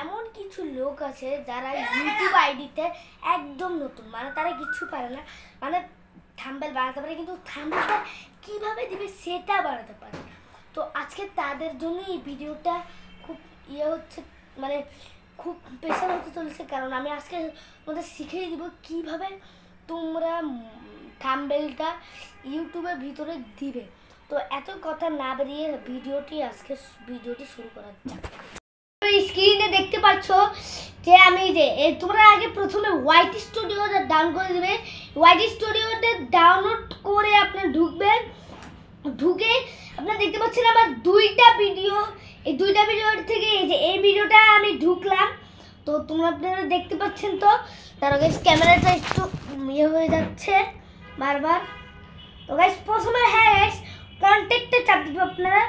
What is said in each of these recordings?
এমন কিছু লোক আছে যারা ইউটিউব আইডিতে একদম নতুন, মানে তারা কিছু পারে না, মানে থাম্বনেল বানাতে পারে কিন্তু থাম্বনেলটা কিভাবে দিবে সেটা বানাতে পারে। তো আজকে তাদের জন্য এই ভিডিওটা খুব হচ্ছে, মানে খুব স্পেশাল হতে চলেছে, কারণ আমি আজকে তোমাদের শিখিয়ে দিব কিভাবে তোমরা থাম্বনেলটা ইউটিউবের ভিতরে দিবে। তো এত কথা না বেরিয়ে ভিডিওটি শুরু করা যাক। স্ক্রিনে দেখতে পাচ্ছ যে আমি যে তোমরা আগে প্রথমে ওয়াইট স্টুডিওটা ডাউন করে দিবে। ওয়াইট স্টুডিওটা ডাউনলোড করে আপনি ঢুকবেন, ঢুকে আপনারা দেখতে পাচ্ছেন আমার দুইটা ভিডিও, এই দুইটা ভিডিওর থেকে এই ভিডিওটা আমি ঢুকলাম। তো তোমরা আপনারা দেখতে পাচ্ছেন, তো তার গাইস ক্যামেরাটা একটু হয়ে যাচ্ছে বারবার। তো গাইস প্রথমে গাইস কন্ট্যাক্টে চাপ দিবেন আপনারা,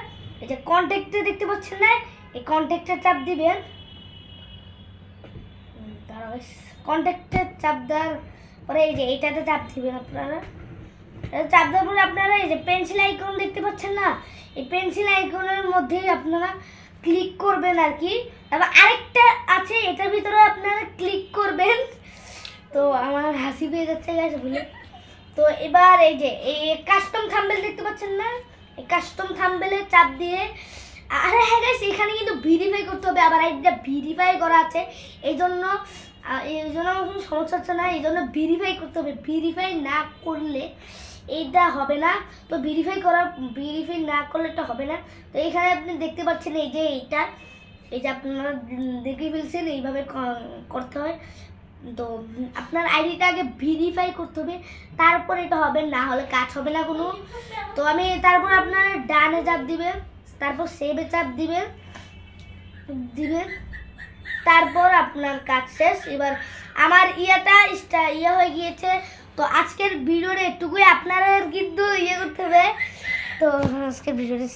এই যে কন্ট্যাক্টে দেখতে পাচ্ছেন না, এই কন্ট্যাক্টে চাপ দিবেন। কন্ট্যাক্টে চাপ দেওয়ার পরে এই যে এইটাতে চাপ দিবেন আপনারা। চাপ দেওয়ার পরে আপনারা এই যে পেন্সিল আইকন দেখতে পাচ্ছেন না, এই পেন্সিল আইকনের মধ্যেই আপনারা ক্লিক করবেন আর কি। তারপর আরেকটা আছে, এটার ভিতরে আপনারা ক্লিক করবেন। তো আমার হাসি পেয়ে যাচ্ছে গাইস বলে। তো এবার এই যে এই কাস্টম থাম্বনেল দেখতে পাচ্ছেন না, এই কাস্টম থাম্বনেলে চাপ দিয়ে, আরে হ্যাঁ গাইস এখানে কিন্তু ভেরিফাই করতে হবে, আবার এটা ভেরিফাই করা আছে, এই জন্য আমার কোনো সমস্যা হচ্ছে না, এই জন্য ভেরিফাই করতে হবে। ভেরিফাই না করলে এইটা হবে না, তো ভেরিফাই না করলে এটা হবে না। তো এখানে আপনি দেখতে পাচ্ছেন এই যে এইটা, এই যে আপনারা দেখে ফেলছেন, এইভাবে করতে হয়। তো আপনার আইডিটা আগে ভেরিফাই করতে হবে, তারপর এটা হবে, না হলে কাজ হবে না কোনো। তো আমি তারপর আপনার ডানে চাপ দিবেন, তারপর সেভে চাপ দিবেন, তারপর আপনার কাজ শেষ। এবার আমার ইয়া হয়ে গিয়েছে। তো আজকের ভিডিওটা এটুকুই, আপনারা কিন্তু করতে হবে। তো আজকের ভিডিওটা